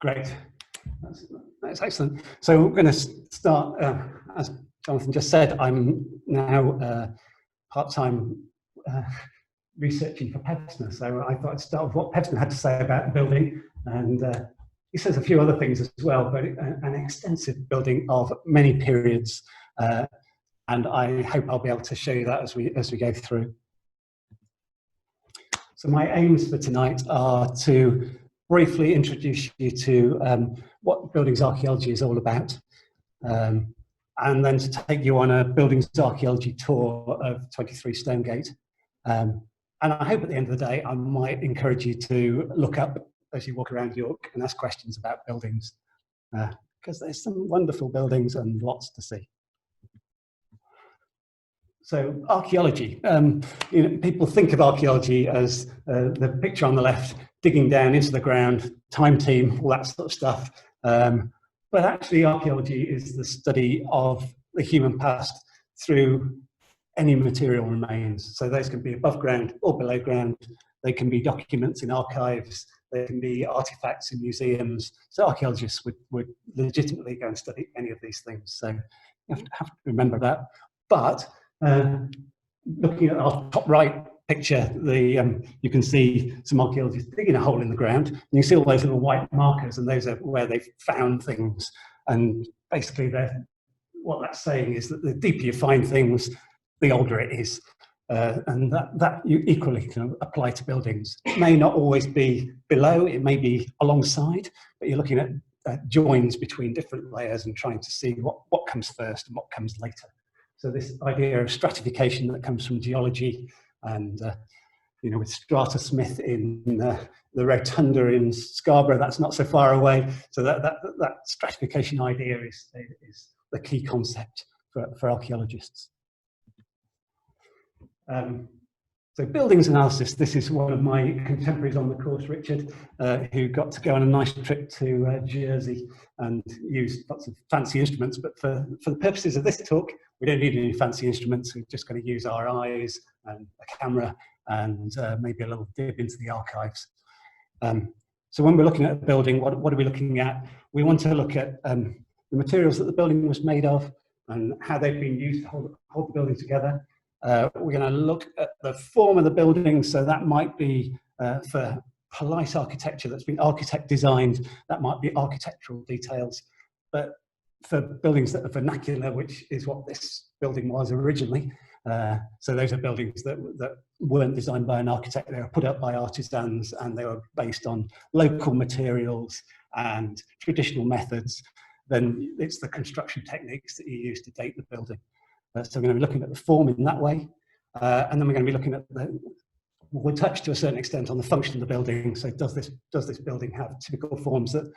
Great. That's excellent. So we're going to start, as Jonathan just said, I'm now part-time researching for Pevsner. So I thought I'd start with what Pevsner had to say about the building. And he says a few other things as well, but an extensive building of many periods. And I hope I'll be able to show you that as we go through. So my aims for tonight are to briefly introduce you to what buildings archaeology is all about, and then to take you on a buildings archaeology tour of 23 Stonegate. And I hope at the end of the day, I might encourage you to look up as you walk around York and ask questions about buildings, because there's some wonderful buildings and lots to see. So archaeology, you know, people think of archaeology as the picture on the left, digging down into the ground, time team, all that sort of stuff. But actually archaeology is the study of the human past through any material remains. So those can be above ground or below ground. They can be documents in archives. They can be artifacts in museums. So archaeologists would legitimately go and study any of these things. So you have to remember that. But looking at our top right picture, you can see some archaeologists digging a hole in the ground, and you see all those little white markers, and those are where they've found things. And basically, what that's saying is that the deeper you find things, the older it is. And that you equally can apply to buildings. It may not always be below, it may be alongside, but you're looking at joins between different layers and trying to see what comes first and what comes later. So this idea of stratification that comes from geology, and you know, with Strata Smith in the Rotunda in Scarborough, that's not so far away. So that stratification idea is the key concept for archaeologists. So buildings analysis, this is one of my contemporaries on the course, Richard, who got to go on a nice trip to Jersey and use lots of fancy instruments. But for the purposes of this talk, we don't need any fancy instruments. We're just going to use our eyes and a camera and maybe a little dip into the archives. So when we're looking at a building, what are we looking at? We want to look at the materials that the building was made of and how they've been used to hold the building together. We're going to look at the form of the building, so that might be for polite architecture that's been architect designed, that might be architectural details, but for buildings that are vernacular, which is what this building was originally, so those are buildings that weren't designed by an architect, they were put up by artisans and they were based on local materials and traditional methods, then it's the construction techniques that you use to date the building. So we're going to be looking at the form in that way, and then we're going to be looking at we'll touch to a certain extent on the function of the building. So does this building have typical forms that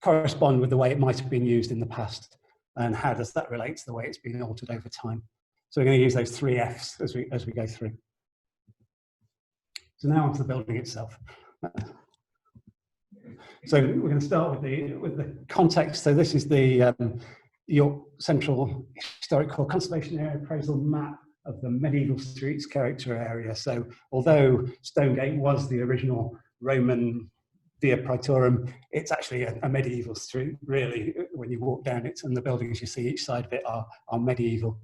correspond with the way it might have been used in the past, and how does that relate to the way it's been altered over time? So we're going to use those 3 Fs as we go through. So now onto the building itself. So we're going to start with the context. So this is the York Central Historical Conservation Area appraisal map of the medieval streets character area. So although Stonegate was the original Roman Via Praetorum, it's actually a medieval street, really, when you walk down it, and the buildings you see each side of it are medieval.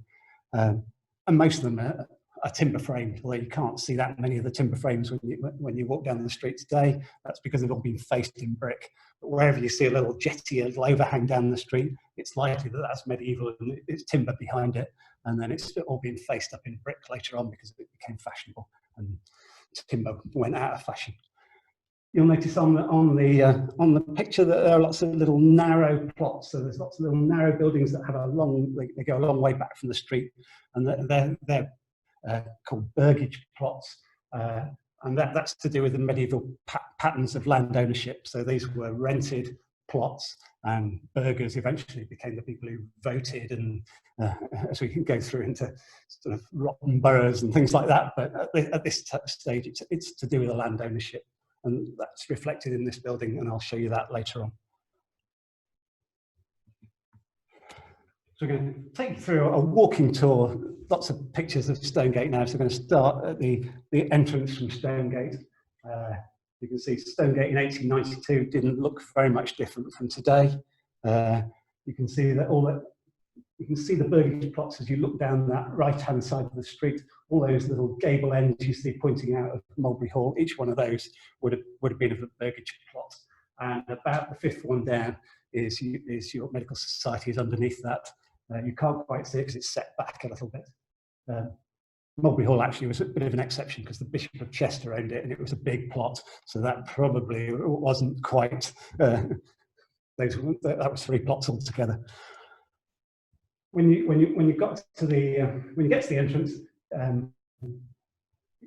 And most of them are timber framed, although you can't see that many of the timber frames when you walk down the street today. That's because they've all been faced in brick. But wherever you see a little jetty, a little overhang down the street, it's likely that that's medieval and it's timber behind it. And then it's all been faced up in brick later on because it became fashionable and timber went out of fashion. You'll notice on the picture that there are lots of little narrow plots. So there's lots of little narrow buildings that have they go a long way back from the street, and they're called burgage plots. And that's to do with the medieval patterns of land ownership. So these were rented plots, and burghers eventually became the people who voted, and as we can go through into sort of rotten boroughs and things like that. But at this stage, it's to do with the land ownership, and that's reflected in this building, and I'll show you that later on. So we're going to take you through a walking tour, lots of pictures of Stonegate now. So we're going to start at the entrance from Stonegate. You can see Stonegate in 1892 didn't look very much different from today. You can see that you can see the burgage plots as you look down that right-hand side of the street. All those little gable ends you see pointing out of Mulberry Hall, each one of those would have been of a burgage plot. And about the fifth one down is your medical society is underneath that. You can't quite see it because it's set back a little bit. Mulberry Hall actually was a bit of an exception because the Bishop of Chester owned it and it was a big plot, so that probably wasn't quite. That was 3 plots altogether. When you get to the entrance,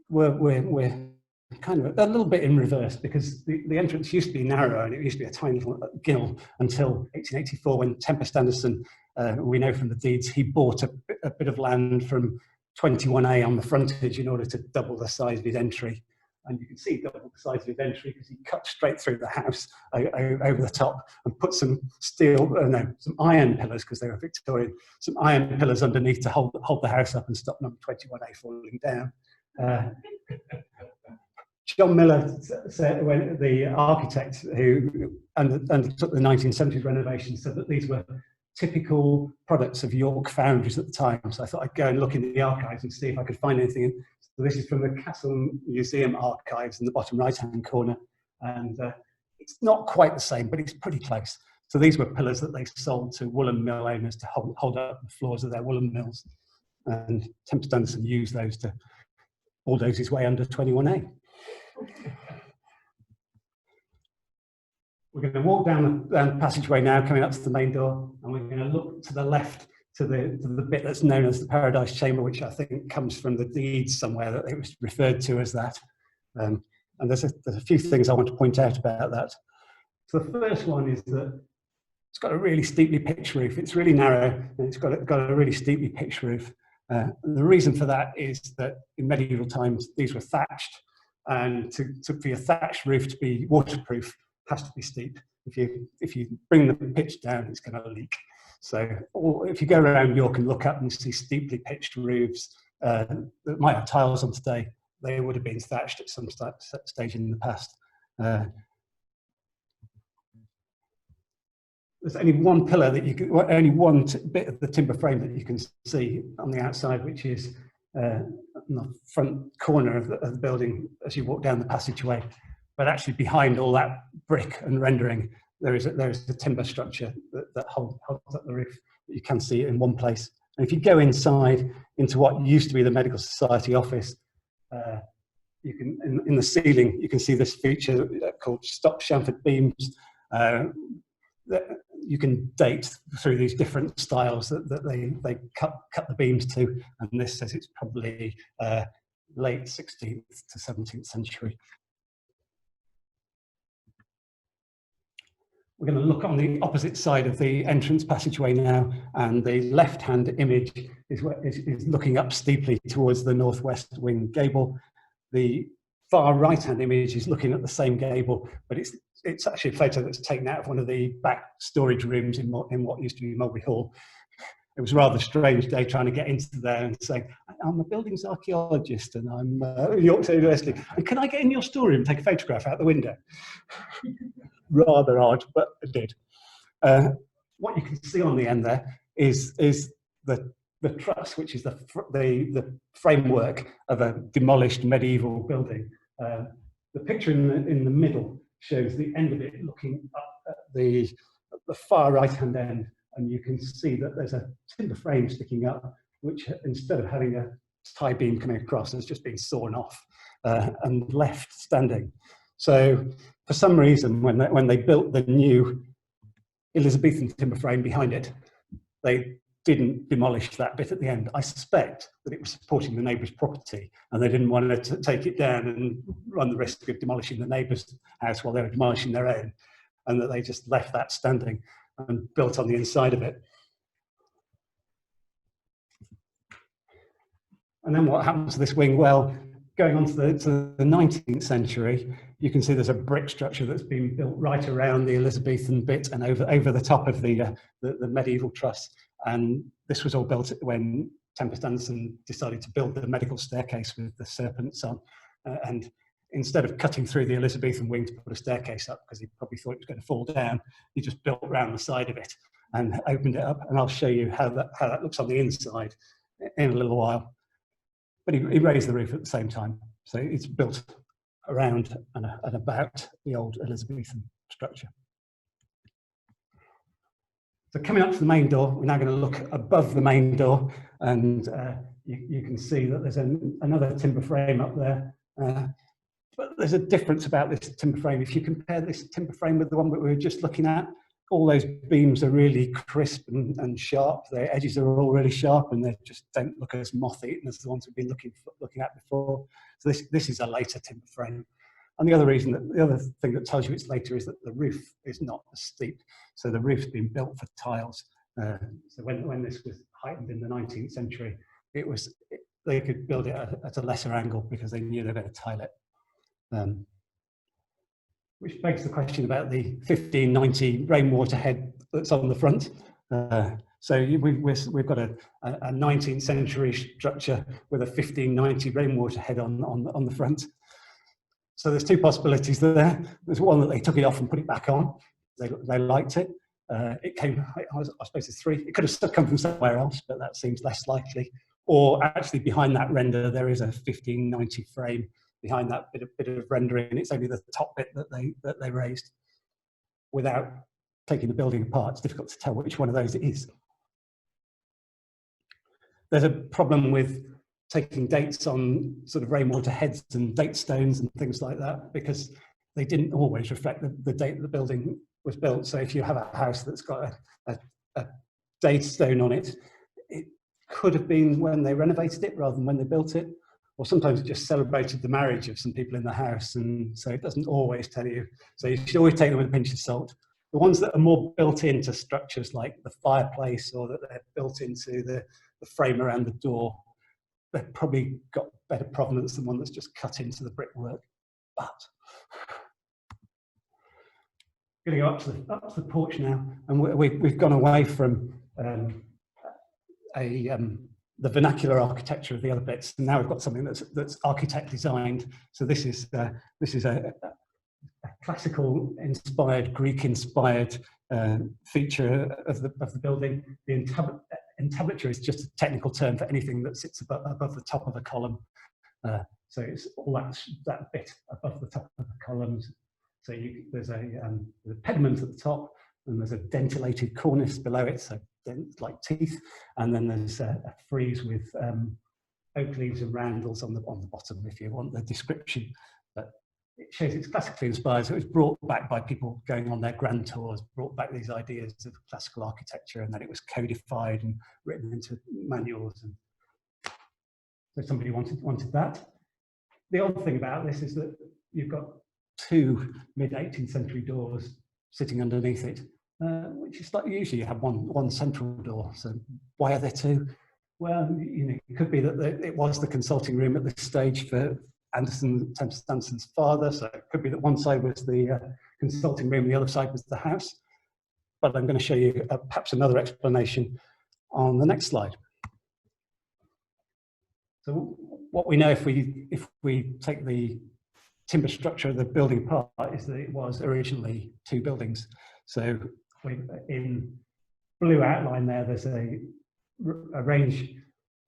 we're kind of a little bit in reverse, because the entrance used to be narrow and it used to be a tiny little gill until 1884, when Tempest Anderson, we know from the deeds, he bought a bit of land from 21A on the frontage in order to double the size of his entry. And you can see double the size of his entry because he cut straight through the house over the top and put some some iron pillars, because they were Victorian, some iron pillars underneath to hold the house up and stop number 21A falling down. John Miller said, when the architect who undertook the 1970s renovation, said that these were typical products of York foundries at the time. So I thought I'd go and look in the archives and see if I could find anything. So this is from the Castle Museum archives in the bottom right-hand corner. And it's not quite the same, but it's pretty close. So these were pillars that they sold to woolen mill owners to hold up the floors of their woolen mills. And Tempest Anderson used those to bulldoze his way under 21A. We're going to walk down the passageway now, coming up to the main door, and we're going to look to the left to the bit that's known as the Paradise Chamber, which I think comes from the deeds somewhere that it was referred to as that. And there's a few things I want to point out about that. So the first one is that it's got a really steeply pitched roof. It's really narrow, and it's got a really steeply pitched roof. The reason for that is that in medieval times, these were thatched, and for your thatched roof to be waterproof, has to be steep. If you bring the pitch down, it's going to leak. So if you go around York and look up and see steeply pitched roofs that might have tiles on today, they would have been thatched at some stage in the past. There's only one pillar that you can, only one bit of the timber frame that you can see on the outside, which is in the front corner of the building as you walk down the passageway. But actually behind all that brick and rendering, there is a timber structure that holds up the roof. You can see it in one place. And if you go inside into what used to be the Medical Society office, you can in the ceiling you can see this feature called Stop Chamfered beams. That you can date through these different styles that they cut the beams to, and this says it's probably late 16th to 17th century. We're going to look on the opposite side of the entrance passageway now, and the left-hand image is looking up steeply towards the northwest wing gable. The far right-hand image is looking at the same gable, but it's actually a photo that's taken out of one of the back storage rooms in what used to be Mulberry Hall. It was a rather strange day trying to get into there and saying, I'm a buildings archaeologist and I'm York State University, and can I get in your storeroom and take a photograph out the window? Rather odd, but it did. What you can see on the end there is the truss, which is the framework of a demolished medieval building. The picture in the middle shows the end of it looking up at the far right-hand end, and you can see that there's a timber frame sticking up, which instead of having a tie beam coming across, has just been sawn off and left standing. So for some reason, when they built the new Elizabethan timber frame behind it, they didn't demolish that bit at the end. I suspect that it was supporting the neighbour's property and they didn't want to take it down and run the risk of demolishing the neighbour's house while they were demolishing their own, and that they just left that standing and built on the inside of it. And then what happens to this wing? Well, going on to the 19th century, you can see there's a brick structure that's been built right around the Elizabethan bit and over the top of the medieval truss. And this was all built when Tempest Anderson decided to build the medical staircase with the serpents on. And instead of cutting through the Elizabethan wing to put a staircase up, because he probably thought it was going to fall down, he just built around the side of it and opened it up. And I'll show you how that looks on the inside in a little while. But he raised the roof at the same time. So it's built around and about the old Elizabethan structure. So coming up to the main door, we're now going to look above the main door, and you can see that there's another timber frame up there. But there's a difference about this timber frame. If you compare this timber frame with the one that we were just looking at, all those beams are really crisp and sharp. Their edges are all really sharp, and they just don't look as moth-eaten as the ones we've been looking at before. So this is a later timber frame. And the other thing that tells you it's later is that the roof is not as steep. So the roof's been built for tiles. So when this was heightened in the 19th century, they could build it at a lesser angle because they knew they were going to tile it. Which begs the question about the 1590 rainwater head that's on the front. So we've got a 19th century structure with a 1590 rainwater head on the front. So there's two possibilities there. There's one that they took it off and put it back on. They liked it. It came, I suppose there's three. It could have come from somewhere else, but that seems less likely. Or actually behind that render, there is a 1590 frame behind that bit of rendering. It's only the top bit that they raised. Without taking the building apart, it's difficult to tell which one of those it is. There's a problem with taking dates on sort of rainwater heads and date stones and things like that, because they didn't always reflect the date that the building was built. So if you have a house that's got a date stone on it, it could have been when they renovated it rather than when they built it, or sometimes it just celebrated the marriage of some people in the house, and so it doesn't always tell you. So you should always take them with a pinch of salt. The ones that are more built into structures like the fireplace, or that they're built into the frame around the door, they've probably got better provenance than one that's just cut into the brickwork. But going to go up to the porch now, and we've gone away from the vernacular architecture of the other bits, and now we've got something that's architect designed. So this is a classical inspired, Greek inspired feature of the building. The entablature is just a technical term for anything that sits above the top of a column. So it's all that bit above the top of the columns. So there's a pediment at the top, and there's a dentelated cornice below it, so like teeth, and then there's a frieze with oak leaves and roundels on the bottom, if you want the description. But it shows it's classically inspired, so it was brought back by people going on their grand tours, brought back these ideas of classical architecture, and then it was codified and written into manuals, and so somebody wanted that. The odd thing about this is that you've got two mid-18th century doors sitting underneath it, which is like usually you have one central door. So why are there two? Well, it could be that it was the consulting room at this stage for Tempest Anderson's father. So it could be that one side was the consulting room, the other side was the house. But I'm going to show you perhaps another explanation on the next slide. So what we know if we take the timber structure of the building apart is that it was originally two buildings. So in blue outline there's a range,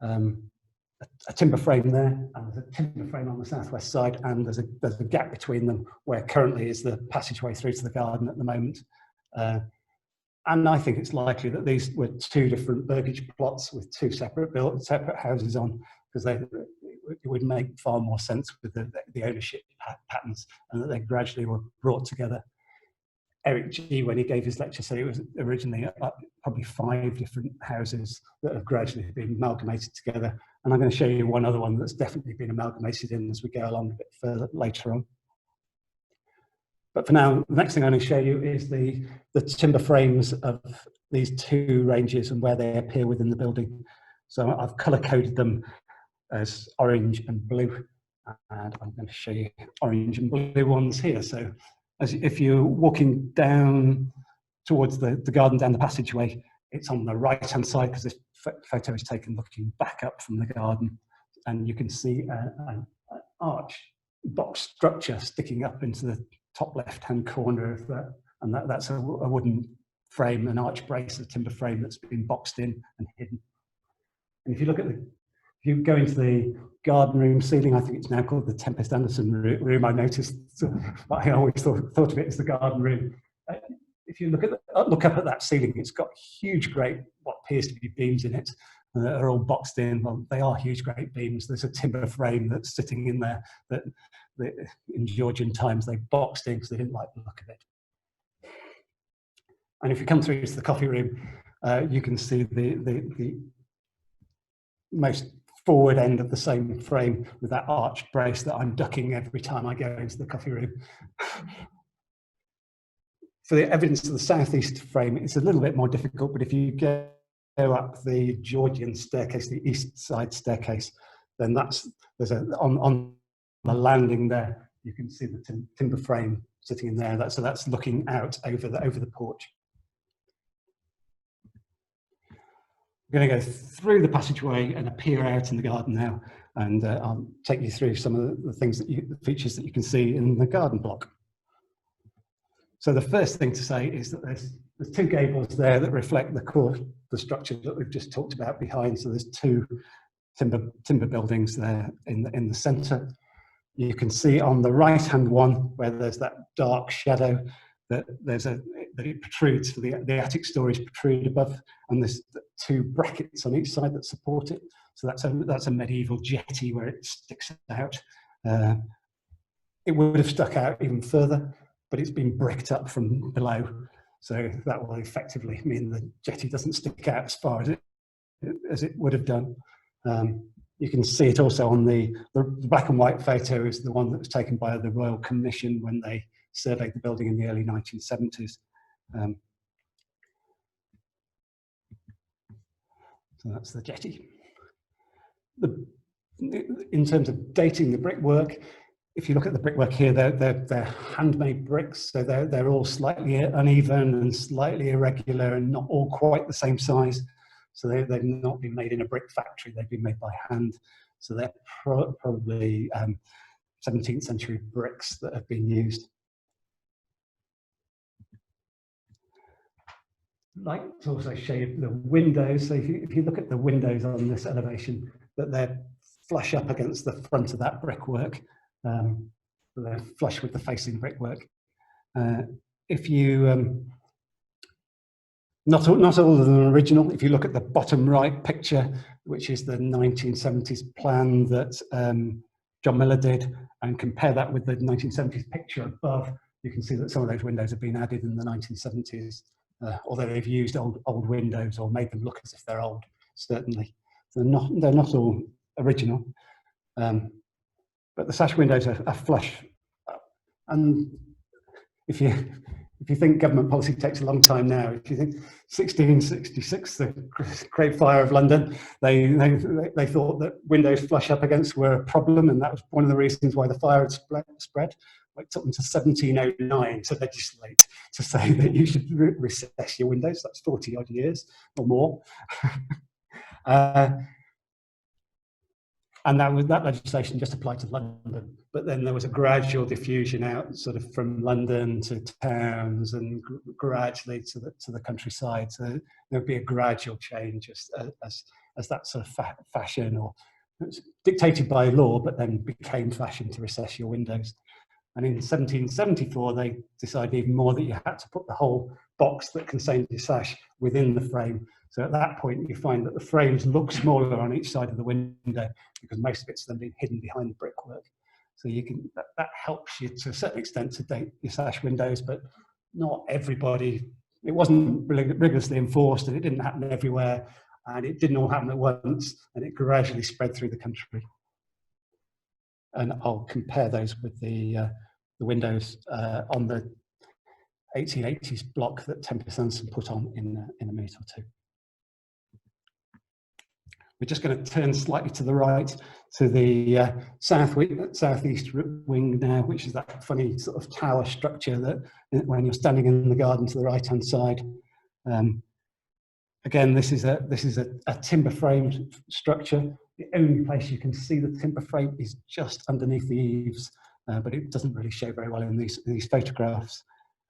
a timber frame there, and there's a timber frame on the southwest side, and there's a gap between them where currently is the passageway through to the garden at the moment. And I think it's likely that these were two different burgage plots with two separate houses on, because it would make far more sense with the ownership patterns, and that they gradually were brought together. Eric G, when he gave his lecture, said it was originally probably 5 different houses that have gradually been amalgamated together. And I'm going to show you one other one that's definitely been amalgamated in as we go along a bit further later on. But for now, the next thing I'm going to show you is the timber frames of these two ranges and where they appear within the building. So I've color-coded them as orange and blue, and I'm going to show you orange and blue ones here. So if you're walking down towards the garden, down the passageway, it's on the right-hand side, because this photo is taken looking back up from the garden, and you can see an arch box structure sticking up into the top left-hand corner of that, and that's a wooden frame, an arch brace, a timber frame that's been boxed in and hidden. And if you look at if you go into the garden room ceiling, I think it's now called the Tempest Anderson room. I noticed, I always thought of it as the garden room. If you look up at that ceiling, it's got huge, great, what appears to be beams in it. Are all boxed in. Well, they are huge, great beams. There's a timber frame that's sitting in there that in Georgian times they boxed in because they didn't like the look of it. And if you come through to the coffee room, you can see the most forward end of the same frame with that arched brace that I'm ducking every time I go into the coffee room. For the evidence of the southeast frame, it's a little bit more difficult, but if you go up the Georgian staircase, the east side staircase, then there's on the landing there, you can see the timber frame sitting in there. So that's looking out over the porch. I'm going to go through the passageway and appear out in the garden now, and I'll take you through some of the things the features that you can see in the garden block. So the first thing to say is that there's two gables there that reflect the structure that we've just talked about behind. So there's two timber buildings there in the centre. You can see on the right-hand one where there's that dark shadow that it protrudes. For the attic stories protrude above, and there's two brackets on each side that support it. So that's a medieval jetty where it sticks out. It would have stuck out even further, but it's been bricked up from below. So that will effectively mean the jetty doesn't stick out as far as it would have done. You can see it also on the black and white photo is the one that was taken by the Royal Commission when they surveyed the building in the early 1970s. So that's the jetty. In terms of dating the brickwork, if you look at the brickwork here, they're handmade bricks, so they're all slightly uneven and slightly irregular and not all quite the same size. So they've not been made in a brick factory, they've been made by hand. So they're probably 17th century bricks that have been used. I'd like to also show you the windows. So if you look at the windows on this elevation, that they're flush up against the front of that brickwork. They're flush with the facing brickwork. If you not all of them are original. If you look at the bottom right picture, which is the 1970s plan that John Miller did, and compare that with the 1970s picture above, you can see that some of those windows have been added in the 1970s, although they've used old windows or made them look as if they're old, certainly. They're not all original. But the sash windows are flush. And if you think government policy takes a long time now, if you think 1666, the Great Fire of London, they thought that windows flush up against were a problem, and that was one of the reasons why the fire had spread. It took them to 1709 to legislate to say that you should recess your windows. That's 40 odd years or more. And that legislation just applied to London, but then there was a gradual diffusion out, sort of from London to towns and gradually to the countryside. So there would be a gradual change as that sort of fashion, or it was dictated by law, but then became fashion to recess your windows. And in 1774, they decided even more that you had to put the whole box that contained your sash within the frame. So at that point, you find that the frames look smaller on each side of the window because most of it's then been hidden behind the brickwork. So you can that helps you to a certain extent to date your sash windows, but not everybody. It wasn't rigorously enforced, and it didn't happen everywhere, and it didn't all happen at once, and it gradually spread through the country. And I'll compare those with the windows on the 1880s block that Tempest Anderson put on in a minute or two. We're just going to turn slightly to the right to the southeast wing now, which is that funny sort of tower structure that when you're standing in the garden to the right-hand side. Again, this is a timber framed structure. The only place you can see the timber frame is just underneath the eaves. but it doesn't really show very well in these photographs.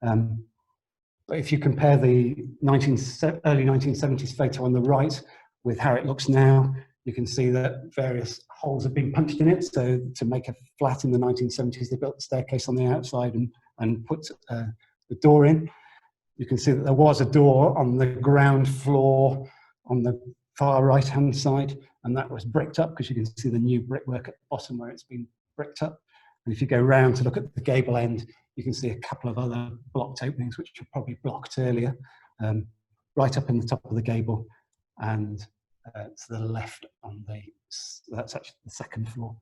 But if you compare the early 1970s photo on the right with how it looks now, you can see that various holes have been punched in it. So to make a flat in the 1970s, they built a staircase on the outside and put the door in. You can see that there was a door on the ground floor on the far right-hand side, and that was bricked up because you can see the new brickwork at the bottom where it's been bricked up. And if you go round to look at the gable end, you can see a couple of other blocked openings which were probably blocked earlier, right up in the top of the gable, and to the left on that's actually the second floor.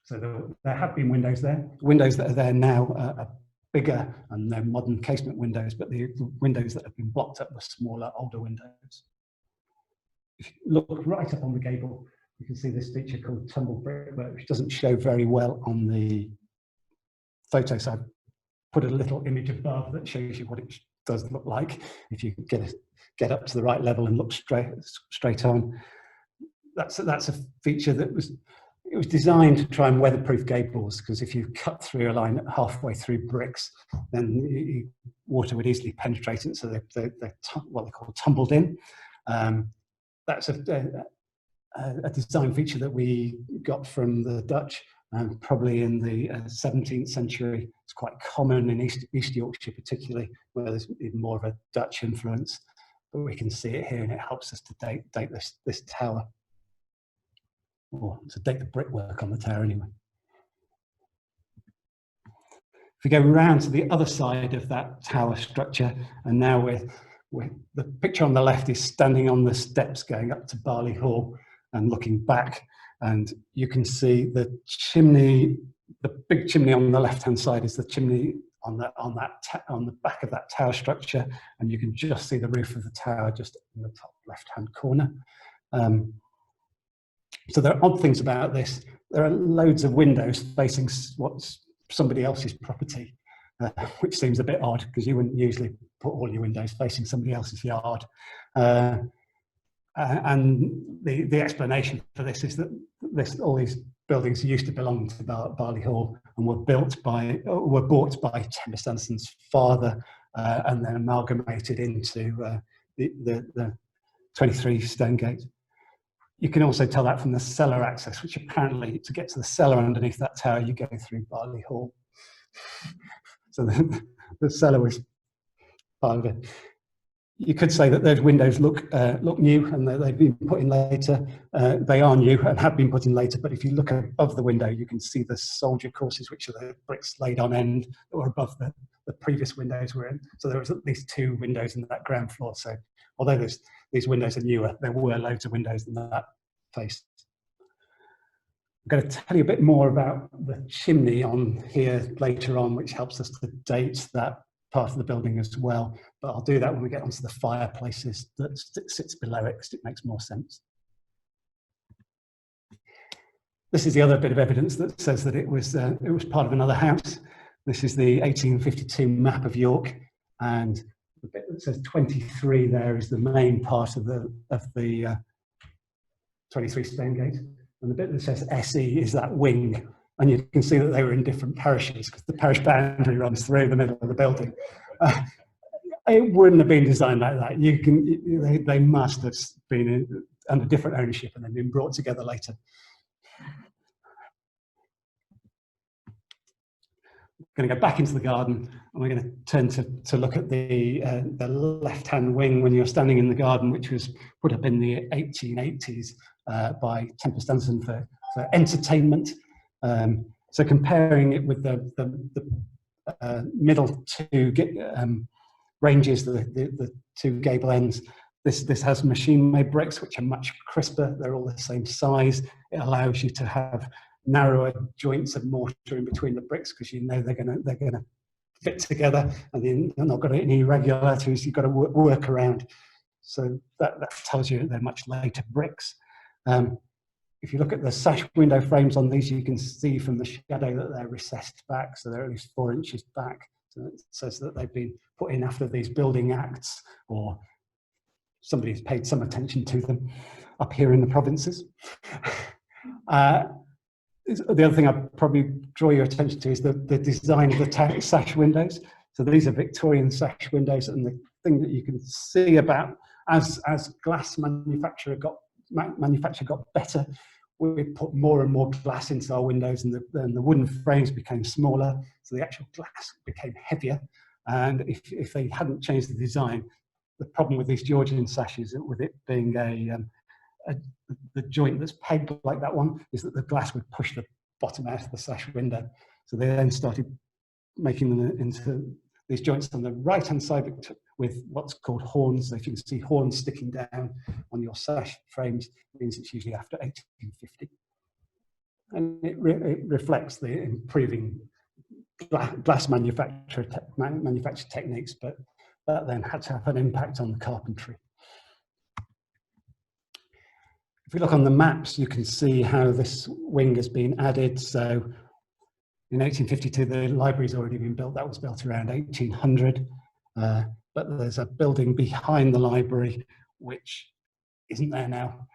So there have been windows there. Windows that are there now are bigger, and they're modern casement windows, but the windows that have been blocked up were smaller, older windows. If you look right up on the gable, you can see this feature called tumbled brickwork, which doesn't show very well on the photo. So I've put a little image above that shows you what it does look like if you get up to the right level and look straight on. That's a feature that was designed to try and weatherproof gables, because if you cut through a line halfway through bricks, then water would easily penetrate it. So they're what they call tumbled in. That's a design feature that we got from the Dutch, probably in the 17th century. It's quite common in East Yorkshire particularly, where there's even more of a Dutch influence. But we can see it here, and it helps us to date this tower, or to date the brickwork on the tower anyway. If we go round to the other side of that tower structure, and now the picture on the left is standing on the steps going up to Barley Hall and looking back, and you can see the chimney. The big chimney on the left-hand side is the chimney on the back of that tower structure, and you can just see the roof of the tower just in the top left-hand corner. So there are odd things about this. There are loads of windows facing what's somebody else's property, which seems a bit odd because you wouldn't usually put all your windows facing somebody else's yard. And the explanation for this is that all these buildings used to belong to Barley Hall and were bought by Tempest Anderson's father, and then amalgamated into the 23 Stonegate. You can also tell that from the cellar access, which apparently to get to the cellar underneath that tower, you go through Barley Hall. So the cellar was part of it. You could say that those windows look new and that they've been put in later. They are new and have been put in later, but if you look above the window, you can see the soldier courses, which are the bricks laid on end that were above the previous windows were in. So there was at least 2 windows in that ground floor. So although these windows are newer, there were loads of windows in that face. I'm going to tell you a bit more about the chimney on here later on, which helps us to date that part of the building as well. But I'll do that when we get onto the fireplaces that sits below it, because it makes more sense. This is the other bit of evidence that says that it was part of another house. This is the 1852 map of York, and the bit that says 23 there is the main part of the 23 Stonegate, and the bit that says SE is that wing. And you can see that they were in different parishes because the parish boundary runs through the middle of the building. It wouldn't have been designed like that. They must have been under different ownership and then been brought together later. We're going to go back into the garden, and we're going to turn to look at the left-hand wing when you're standing in the garden, which was put up in the 1880s by Tempest Anderson for entertainment. So comparing it with the middle 2 ranges, the 2 gable ends, this has machine-made bricks, which are much crisper. They're all the same size. It allows you to have narrower joints of mortar in between the bricks, because you know they're gonna fit together, and then you're not got any irregularities you've got to work around. So that tells you they're much later bricks. If you look at the sash window frames on these, you can see from the shadow that they're recessed back, so they're at least 4 inches back. So it says that they've been put in after these building acts, or somebody's paid some attention to them up here in the provinces. the other thing I'd probably draw your attention to is the design of the sash windows. So these are Victorian sash windows, and the thing that you can see about as glass manufacture got better, we put more and more glass into our windows, and the wooden frames became smaller, so the actual glass became heavier. And if they hadn't changed the design, the problem with these Georgian sashes, with it being the joint that's pegged like that one, is that the glass would push the bottom out of the sash window. So they then started making them into these joints on the right-hand side with what's called horns. So if you can see horns sticking down on your sash frames, it means it's usually after 1850. And it reflects the improving glass manufacture techniques, but that then had to have an impact on the carpentry. If we look on the maps, you can see how this wing has been added. So in 1852, the library's already been built. That was built around 1800. But there's a building behind the library, which isn't there now.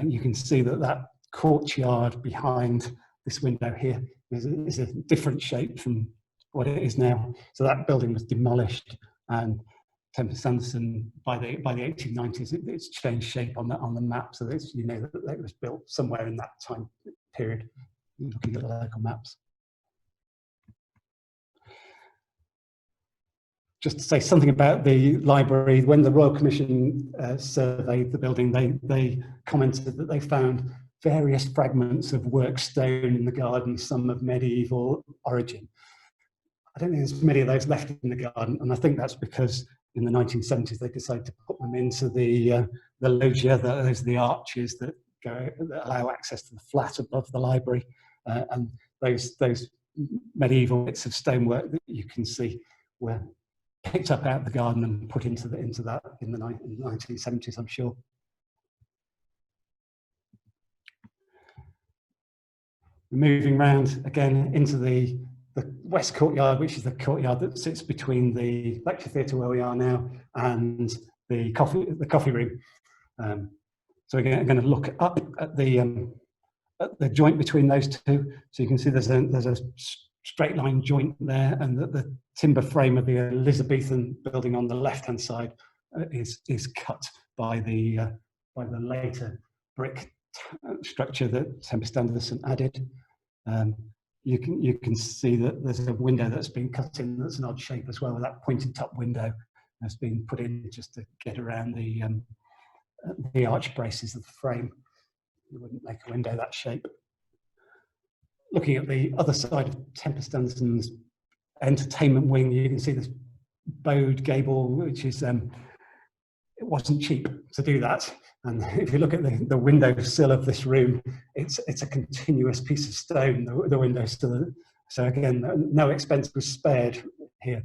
You can see that courtyard behind this window here is a different shape from what it is now. So that building was demolished, and Tempest Anderson, by the 1890s, it's changed shape on the map. So it's, you know, that it was built somewhere in that time period, looking at the local maps. Just to say something about the library, when the Royal Commission surveyed the building, they commented that they found various fragments of work stone in the garden, some of medieval origin. I don't think there's many of those left in the garden, and I think that's because in the 1970s they decided to put them into the loggia, those are the arches that allow access to the flat above the library, and those medieval bits of stonework that you can see were picked up out of the garden and put into that in the 1970s, I'm sure. Moving round again into the West Courtyard, which is the courtyard that sits between the lecture theatre where we are now and the coffee room. So again, I'm going to look up at the joint between those two. So you can see there's a straight line joint there, and the timber frame of the Elizabethan building on the left-hand side is cut by the later brick structure that Tempest Anderson added. You can see that there's a window that's been cut in that's an odd shape as well, with that pointed top window that's been put in just to get around the arch braces of the frame. You wouldn't make a window that shape. Looking at the other side of Tempest Anderson's entertainment wing, you can see this bowed gable, which is it wasn't cheap to do that. And if you look at the window sill of this room, it's a continuous piece of stone, the window sill. So again, no expense was spared here.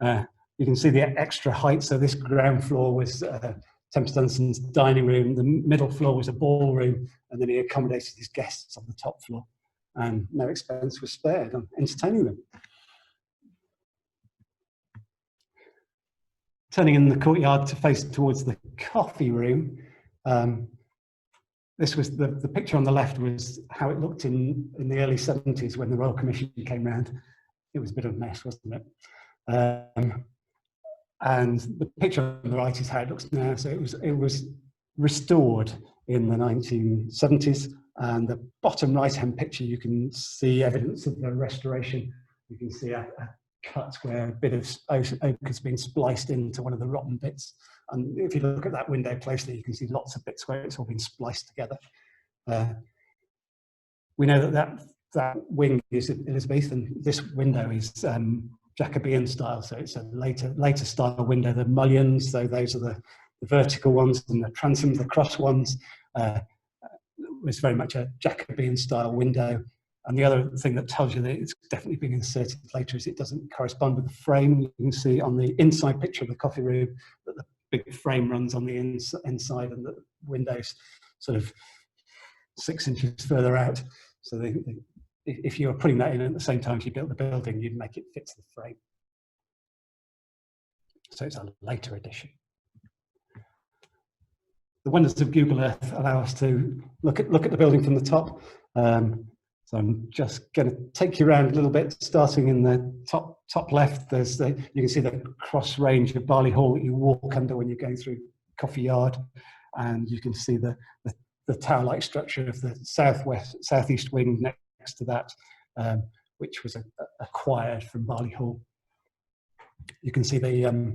You can see the extra height. So this ground floor was Tempest Anderson's dining room. The middle floor was a ballroom, and then he accommodated his guests on the top floor. And no expense was spared on entertaining them. Turning in the courtyard to face towards the coffee room, this was the picture on the left was how it looked in the early 70s when the Royal Commission came round. It was a bit of a mess, wasn't it? And the picture on the right is how it looks now. So it was restored in the 1970s. And the bottom right-hand picture, you can see evidence of the restoration. You can see a cut where a bit of oak has been spliced into one of the rotten bits. And if you look at that window closely, you can see lots of bits where it's all been spliced together. We know that wing is Elizabethan. This window is Jacobean style, so it's a later style window. The mullions, so those are the vertical ones, and the transoms, the cross ones, was very much a Jacobean style window. And the other thing that tells you that it's definitely been inserted later is it doesn't correspond with the frame. You can see on the inside picture of the coffee room that the big frame runs on the inside, and the windows sort of 6 inches further out. So if you were putting that in at the same time as you built the building, you'd make it fit to the frame. So it's a later addition. The wonders of Google Earth allow us to look at the building from the top. So So I'm just going to take you around a little bit, starting in the top left. There's you can see the cross range of Barley Hall that you walk under when you're going through Courtyard, and you can see the tower-like structure of the southeast wing next to that, which was acquired from Barley Hall. You can see the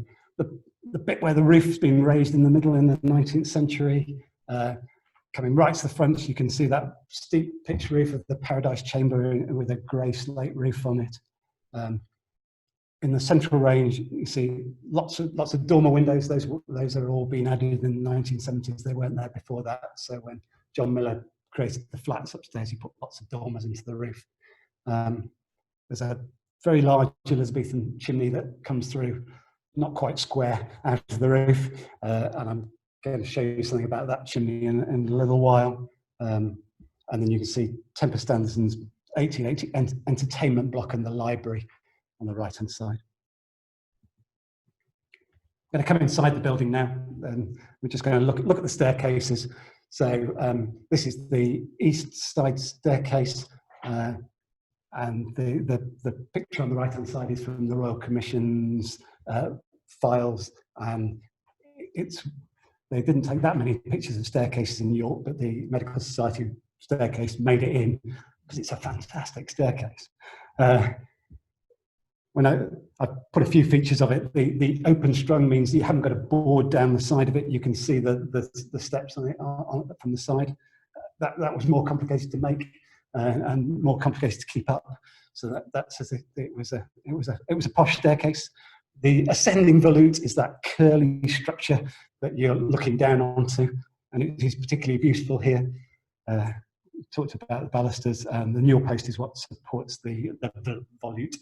bit where the roof's been raised in the middle in the 19th century. Coming right to the front, you can see that steep pitched roof of the Paradise Chamber with a grey slate roof on it. In the central range, you see lots of dormer windows. Those are all been added in the 1970s. They weren't there before that. So when John Miller created the flats upstairs, he put lots of dormers into the roof. There's a very large Elizabethan chimney that comes through, not quite square, out of the roof, and I'm going to show you something about that chimney in a little while. And then you can see Tempest Anderson's 1880 entertainment block and the library on the right-hand side. I'm going to come inside the building now, and we're just going to look at the staircases. So this is the east side staircase, and the picture on the right-hand side is from the Royal Commission's files, and they didn't take that many pictures of staircases in York, but the Medical Society staircase made it in because it's a fantastic staircase. When I put a few features of it, the open strung means you haven't got a board down the side of it. You can see the steps on it from the side. That was more complicated to make and more complicated to keep up. So it was a posh staircase. The ascending volute is that curly structure that you're looking down onto, and it is particularly beautiful here. We talked about the balusters, and the newel post is what supports the volute.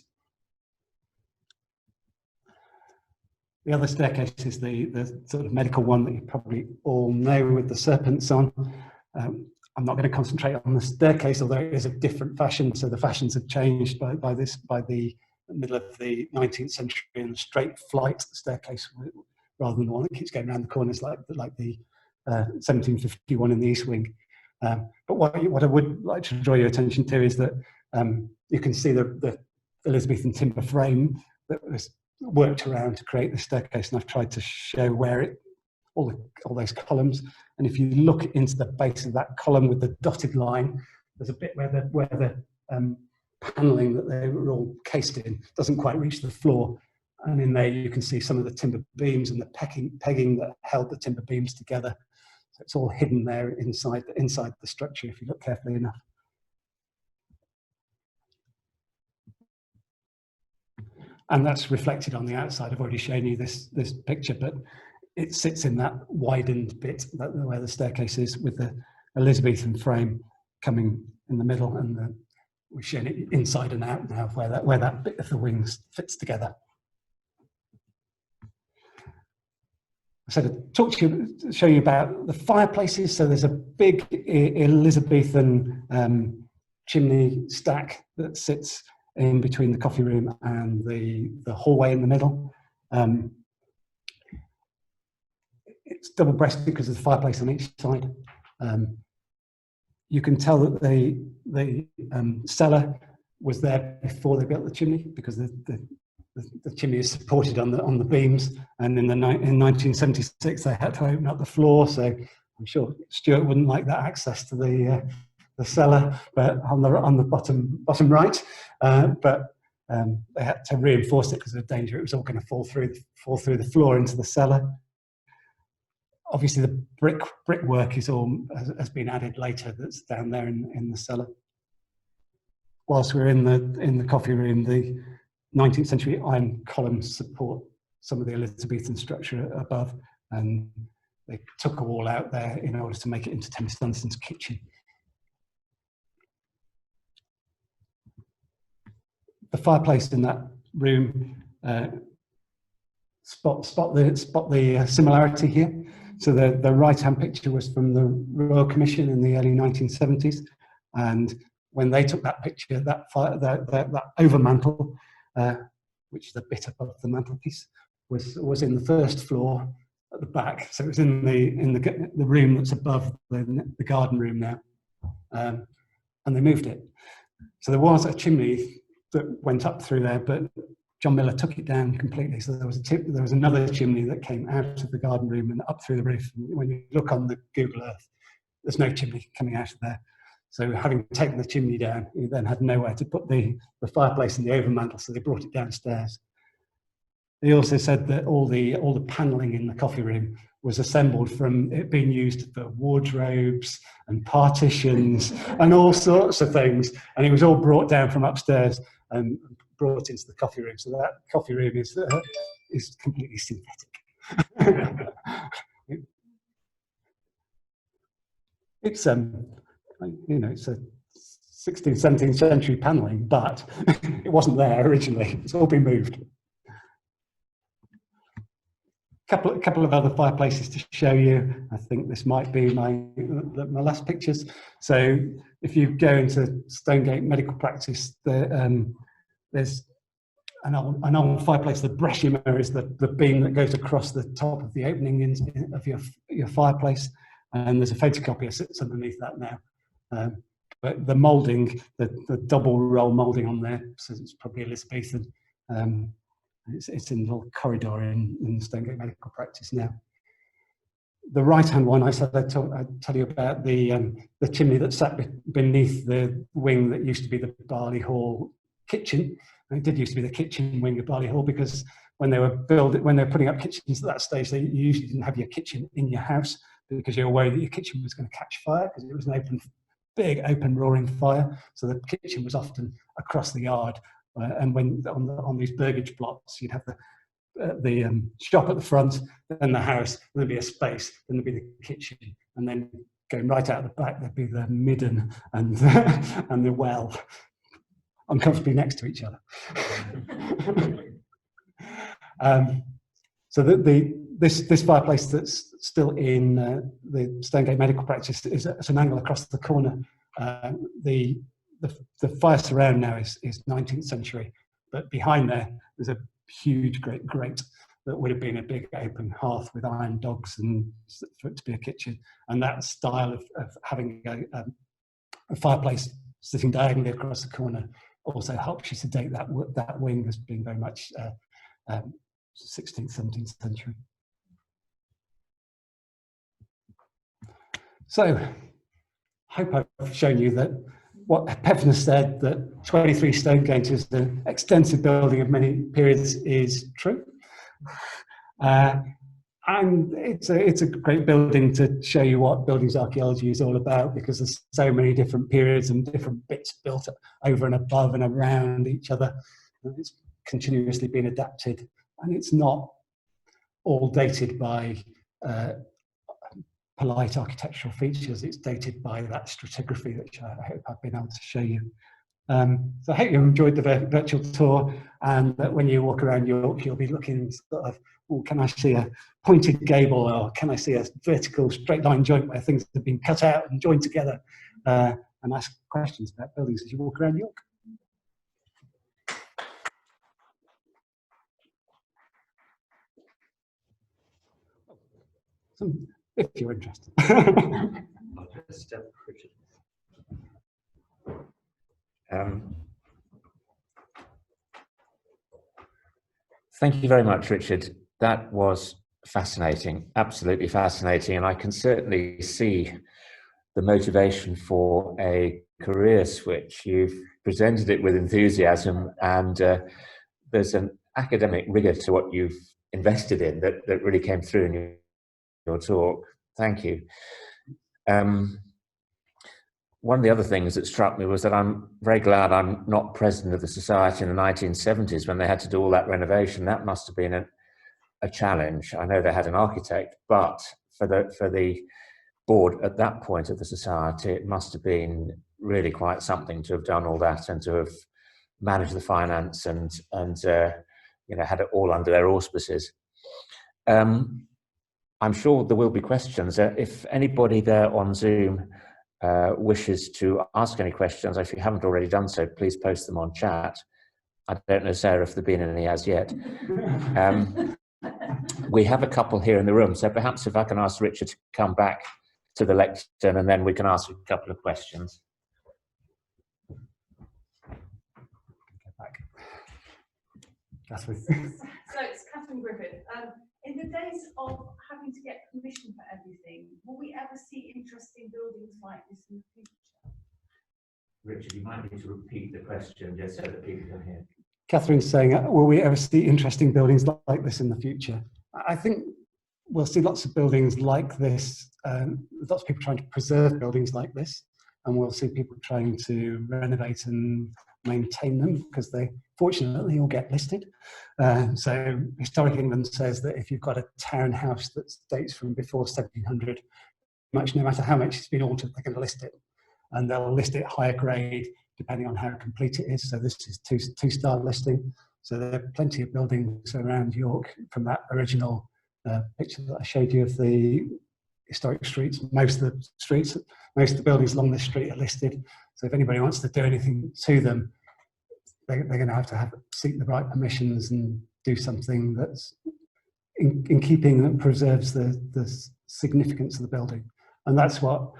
The other staircase is the sort of medical one that you probably all know with the serpents on. I'm not going to concentrate on the staircase, although it is a different fashion. So the fashions have changed by the middle of the 19th century, and the straight flight staircase rather than the one that keeps going around the corners like the 1751 in the East Wing. But what I would like to draw your attention to is that you can see the Elizabethan timber frame that was worked around to create the staircase, and I've tried to show where all those columns. And if you look into the base of that column with the dotted line, there's a bit where the panelling that they were all cased in doesn't quite reach the floor, and in there you can see some of the timber beams and the pegging that held the timber beams together. So it's all hidden there inside the structure if you look carefully enough. And that's reflected on the outside. I've already shown you this picture, but it sits in that widened bit where the staircase is, with the Elizabethan frame coming in the middle, and we've shown it inside and out now where that bit of the wings fits together. So to show you about the fireplaces. So there's a big Elizabethan chimney stack that sits in between the coffee room and the hallway in the middle. It's double-breasted because there's a fireplace on each side. You can tell that the cellar was there before they built the chimney, because the chimney is supported on the beams, and in 1976 they had to open up the floor. So I'm sure Stuart wouldn't like that access to the cellar, but on the bottom right. But they had to reinforce it because of the danger it was all going to fall through the floor into the cellar. Obviously, the brickwork has been added later. That's down there in the cellar. Whilst we're in the coffee room, the 19th century iron columns support some of the Elizabethan structure above, and they took a wall out there in order to make it into Tempest Anderson's kitchen. The fireplace in that room, spot the similarity here. So the right-hand picture was from the Royal Commission in the early 1970s, and when they took that picture, that overmantel, which is the bit above the mantelpiece, was in the first floor at the back. So it was in the room that's above the garden room now, and they moved it. So there was a chimney that went up through there, but John Miller took it down completely. So there was another chimney that came out of the garden room and up through the roof. And when you look on the Google Earth, there's no chimney coming out of there. So having taken the chimney down, he then had nowhere to put the fireplace and the overmantel, so they brought it downstairs. He also said that all the panelling in the coffee room was assembled from it being used for wardrobes and partitions and all sorts of things, and it was all brought down from upstairs and brought into the coffee room. So that coffee room is completely synthetic. It's it's a 16th, 17th century panelling, but it wasn't there originally. It's all been moved. Couple of other fireplaces to show you. I think this might be my last pictures. So if you go into Stonegate medical practice, there's an old fireplace. The brescimer is the beam that goes across the top of the opening of your fireplace, and there's a photocopier that sits underneath that now. But the moulding, the double roll moulding on there, so it's probably Elizabethan. It's in the little corridor in Stonegate medical practice now. The right-hand one, I said I'd tell you about the chimney that sat beneath the wing that used to be the Barley Hall kitchen. And it did used to be the kitchen wing of Barley Hall, because when they were putting up kitchens at that stage, you usually didn't have your kitchen in your house, because you were worried that your kitchen was going to catch fire, because it was an big open roaring fire. So the kitchen was often across the yard. And when on these burgage blocks, you'd have the shop at the front, then the house, and there'd be a space, then there'd be the kitchen, and then going right out the back, there'd be the midden and and the well, uncomfortably next to each other. So this fireplace that's still in the Stonegate medical practice is at an angle across the corner. The fire surround now is 19th century, but behind there's a huge great grate that would have been a big open hearth with iron dogs and for it to be a kitchen. And that style of having a fireplace sitting diagonally across the corner also helps you to date that wing as being very much 16th, 17th century. So, hope I've shown you that what Pevner said, that 23 Stonegate is an extensive building of many periods, is true. And it's a great building to show you what buildings archaeology is all about, because there's so many different periods and different bits built up over and above and around each other. It's continuously been adapted, and it's not all dated by polite architectural features. It's dated by that stratigraphy, which I hope I've been able to show you. So I hope you enjoyed the virtual tour, and that when you walk around York, you'll be looking sort of, oh, can I see a pointed gable, or can I see a vertical straight line joint where things have been cut out and joined together, and ask questions about buildings as you walk around York. If you're interested. Thank you very much, Richard. That was fascinating, absolutely fascinating, and I can certainly see the motivation for a career switch. You've presented it with enthusiasm, and there's an academic rigor to what you've invested in that really came through in your talk. Thank you. One of the other things that struck me was that I'm very glad I'm not president of the society in the 1970s when they had to do all that renovation. That must have been a challenge. I know they had an architect, but for the board at that point of the society, it must have been really quite something to have done all that and to have managed the finance and had it all under their auspices. I'm sure there will be questions. If anybody there on Zoom wishes to ask any questions, if you haven't already done so, please post them on chat. I don't know, Sarah, if there have been any as yet. We have a couple here in the room, so perhaps if I can ask Richard to come back to the lectern, and then we can ask a couple of questions. Catherine. So it's Catherine Griffith. In the days of having to get permission for everything, will we ever see interesting buildings like this in the future? Richard, you might need to repeat the question just so that people can hear. Catherine's saying, will we ever see interesting buildings like this in the future? I think we'll see lots of buildings like this, lots of people trying to preserve buildings like this, and we'll see people trying to renovate and maintain them because they fortunately all get listed. So Historic England says that if you've got a townhouse that dates from before 1700, no matter how much it's been altered, they're going to list it. And they'll list it higher grade depending on how complete it is. So this is two-star listing. So there are plenty of buildings around York from that original picture that I showed you of the historic streets. Most of the buildings along this street are listed. So if anybody wants to do anything to them, they're going to have seek the right permissions and do something that's in keeping that preserves the significance of the building. And that's what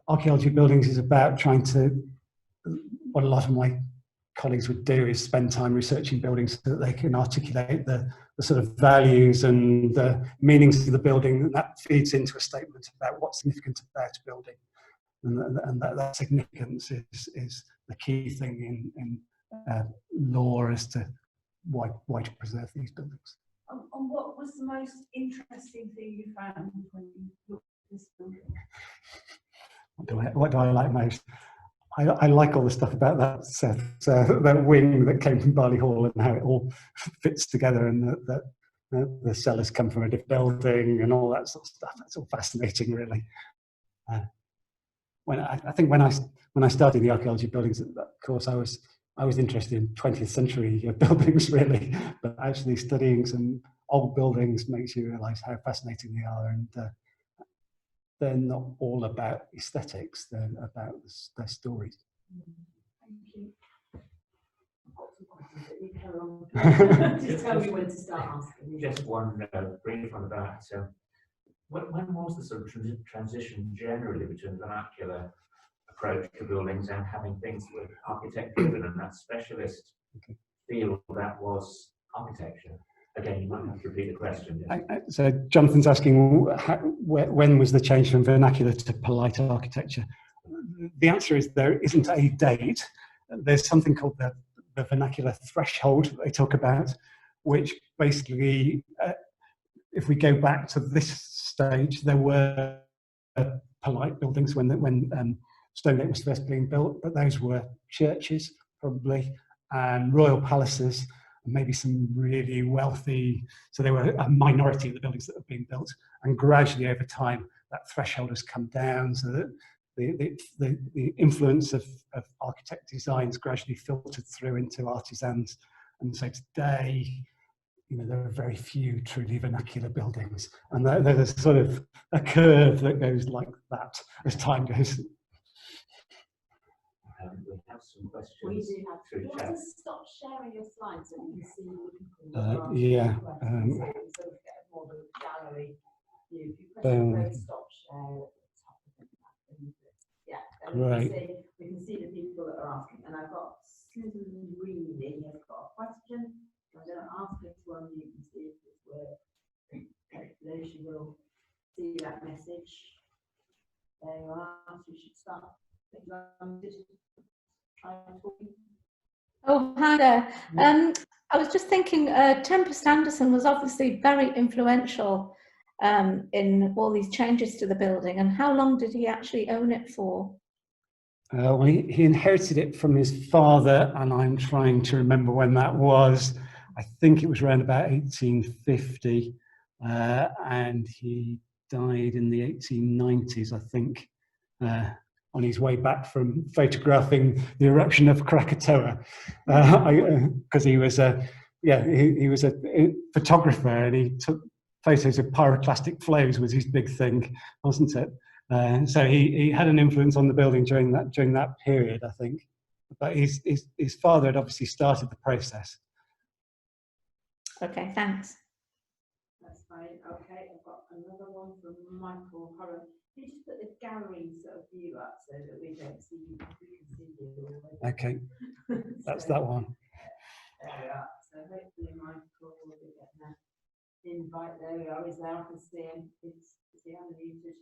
archaeology buildings is about. Trying to, what a lot of my colleagues would do is spend time researching buildings so that they can articulate the sort of values and the meanings of the building, and that feeds into a statement about what's significant about a building. And that significance is the key thing in law as to why to preserve these buildings. And what was the most interesting thing you found when you looked at this building? What do I like most? I like all the stuff about that wing that came from Barley Hall and how it all fits together, and that the cellars come from a different building and all that sort of stuff. That's all fascinating, really. I think when I started the archaeology buildings course, I was interested in 20th century buildings, really, but actually studying some old buildings makes you realise how fascinating they are, and they're not all about aesthetics, they're about their stories. Thank you. Just tell me when to start asking. Just one brief on that. So, when was the sort of transition generally between vernacular approach to buildings and having things with architect driven and that specialist field that was architecture? Again, you might have to repeat the question. So Jonathan's asking, when was the change from vernacular to polite architecture? The answer is there isn't a date. There's something called the vernacular threshold that they talk about, which basically, if we go back to this stage, there were polite buildings when Stonegate was first being built, but those were churches probably and royal palaces, and maybe some really wealthy. So they were a minority of the buildings that have been built, and gradually over time that threshold has come down, so that the influence of architect designs gradually filtered through into artisans. And so today, there are very few truly vernacular buildings, and there's sort of a curve that goes like that as time goes. We have some questions. We do have. Through You chat. want to stop sharing your slides so you can see the people. Yeah. So you sort of get more of a gallery view. If you press the red stop share at the top of it, yeah, and Right. we can see the people that are asking. And I've got Susan Reedy has got a question. I'm going to ask her to unmute and see if this works. Hopefully she will see that message. There you are. So you should start. Oh, hi there. I was just thinking, Tempest Anderson was obviously very influential in all these changes to the building. And how long did he actually own it for? Well, he inherited it from his father, and I'm trying to remember when that was. I think it was around about 1850, and he died in the 1890s, I think, on his way back from photographing the eruption of Krakatoa, because he was he was a photographer, and he took photos of pyroclastic flows was his big thing, wasn't it? So he had an influence on the building during that period, I think. But his father had obviously started the process. Okay, thanks. That's fine. Okay, I've got another one from Michael Horan. Can you just put the gallery sort of view up so that we don't see, we can see you? Okay, that's that one. There we are. So hopefully Michael will be getting an invite. There we are. He's there. I can see him. Is he unmuted?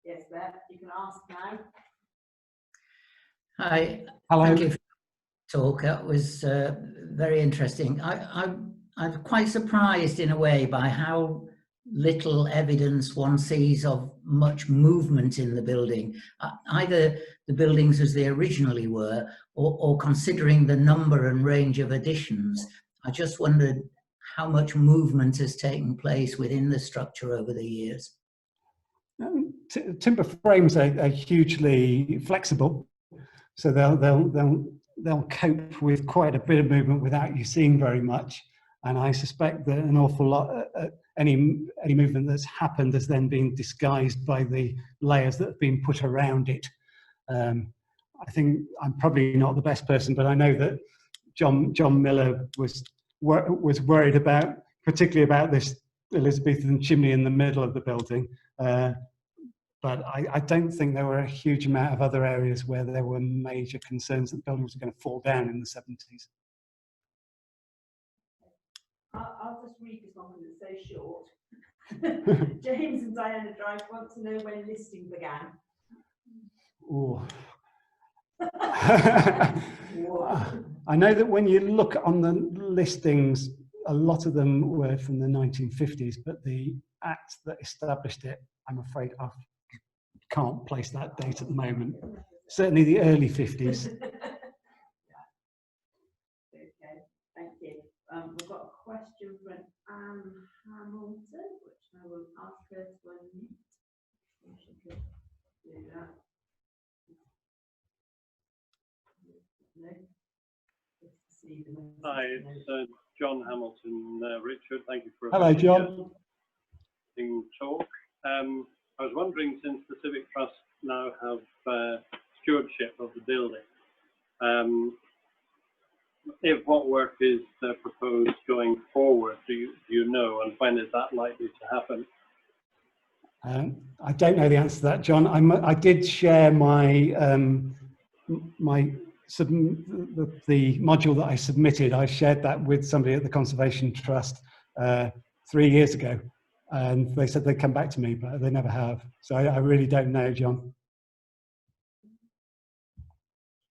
Yes, there. You can ask now. Hi. Hello. Thank you for the talk. That was very interesting. I'm quite surprised in a way by how little evidence one sees of much movement in the building, either the buildings as they originally were, or considering the number and range of additions. I just wondered how much movement has taken place within the structure over the years. Timber frames are hugely flexible, so they'll cope with quite a bit of movement without you seeing very much. And I suspect that an awful lot, any movement that's happened has then been disguised by the layers that have been put around it. I think I'm probably not the best person, but I know that John Miller was worried about, particularly about this Elizabethan chimney in the middle of the building. But I don't think there were a huge amount of other areas where there were major concerns that the building was going to fall down in the 70s. I'll just read this one because it's so short. James and Diana Drive want to know when listing began. Ooh. I know that when you look on the listings, a lot of them were from the 1950s, but the act that established it, I'm afraid I can't place that date at the moment. Certainly the early 50s. Okay, thank you. We've got a question from Anne Hamilton, which I will ask her to unmute. If she could do that. No. Hi, it's John Hamilton. Richard, thank you for a Hello, very John. interesting talk. I was wondering, since the Civic Trust now have stewardship of the building, if what work is proposed going forward, do you know, and when is that likely to happen? I don't know the answer to that, John. I did share my the module that I submitted. I shared that with somebody at the Conservation Trust 3 years ago, and they said they'd come back to me, but they never have. So I really don't know, John.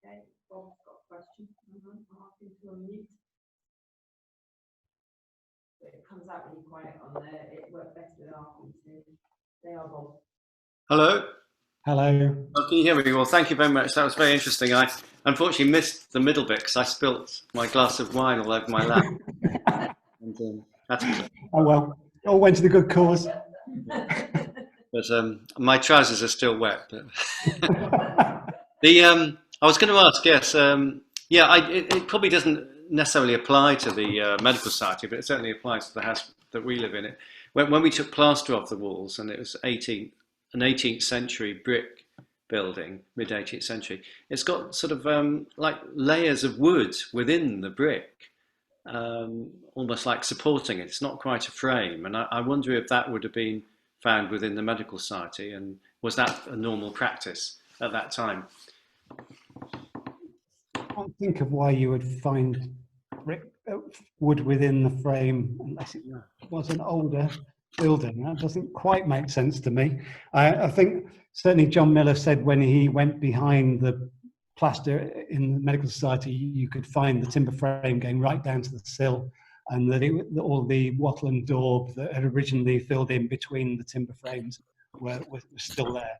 Okay, Bob's got a question. I'll ask him to unmute. It comes out really quiet on there. It works better with Archie too. They are Bob. Hello. Hello. Oh, can you hear me? Well, thank you very much. That was very interesting. I unfortunately missed the middle bit because I spilt my glass of wine all over my lap. And, had to Oh well, it all went to the good cause. but my trousers are still wet. But I was going to ask, yes, it probably doesn't necessarily apply to the medical society, but it certainly applies to the house that we live in. When we took plaster off the walls, and it was an 18th century brick building, mid 18th century, it's got sort of like layers of wood within the brick, almost like supporting it. It's not quite a frame, and I wonder if that would have been found within the medical society, and was that a normal practice at that time? I can't think of why you would find wood within the frame unless it was an older building. That doesn't quite make sense to me. I think certainly John Miller said when he went behind the plaster in the medical society, you could find the timber frame going right down to the sill, and that all the wattle and daub that had originally filled in between the timber frames were still there.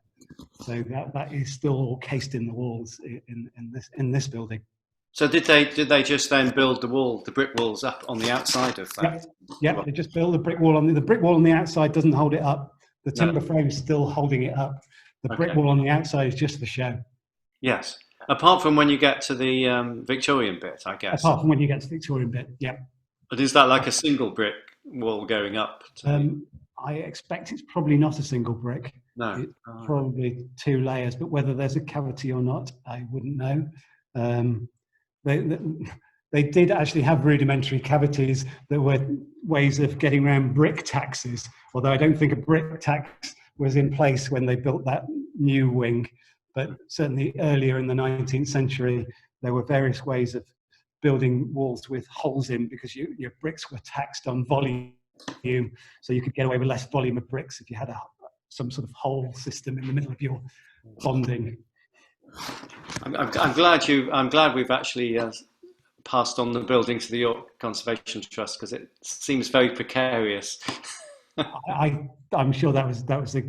So that is still all cased in the walls in this building. So did they just then build the brick walls up on the outside of that? Yeah, they just build the brick wall the brick wall on the outside doesn't hold it up. The timber frame is still holding it up. The brick wall on the outside is just for show. Yes, apart from when you get to the Victorian bit, I guess. Apart from when you get to the Victorian bit, yeah. But is that like a single brick wall going up? I expect it's probably not a single brick. No, it's probably 2 layers, but whether there's a cavity or not, I wouldn't know. They did actually have rudimentary cavities that were ways of getting around brick taxes, although I don't think a brick tax was in place when they built that new wing. But certainly earlier in the 19th century, there were various ways of building walls with holes in because your bricks were taxed on volume, so you could get away with less volume of bricks if you had some sort of hole system in the middle of your bonding. I'm glad we've actually passed on the building to the York Conservation Trust, because it seems very precarious. I'm sure that was a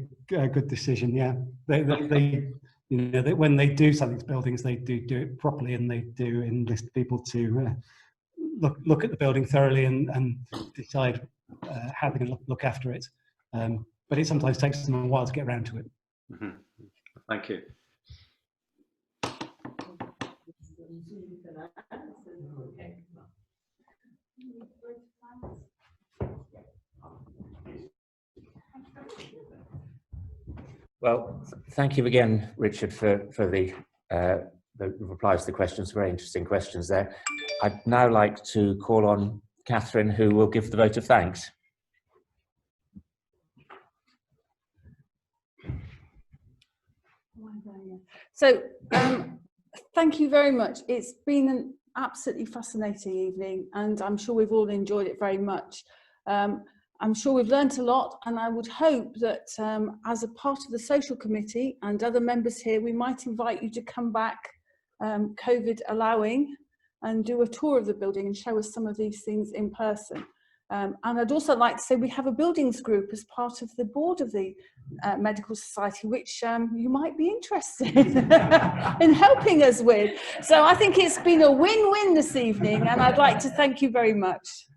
good decision. Yeah, they you know, when they do something to buildings, they do it properly, and they do enlist people to look at the building thoroughly and decide how they're going to look after it. But it sometimes takes them a while to get around to it. Mm-hmm. Thank you. Well, thank you again, Richard, for the replies to the questions. Very interesting questions there. I'd now like to call on Catherine, who will give the vote of thanks. So, thank you very much. It's been an absolutely fascinating evening, and I'm sure we've all enjoyed it very much. I'm sure we've learnt a lot, and I would hope that as a part of the social committee and other members here, we might invite you to come back, COVID allowing, and do a tour of the building and show us some of these things in person. And I'd also like to say we have a buildings group as part of the board of the Medical Society, which you might be interested in helping us with. So I think it's been a win-win this evening, and I'd like to thank you very much.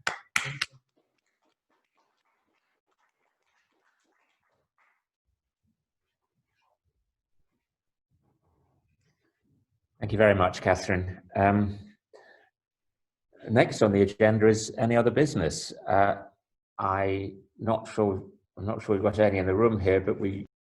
Thank you very much, Catherine. Next on the agenda is any other business. I'm not sure we've got any in the room here, but we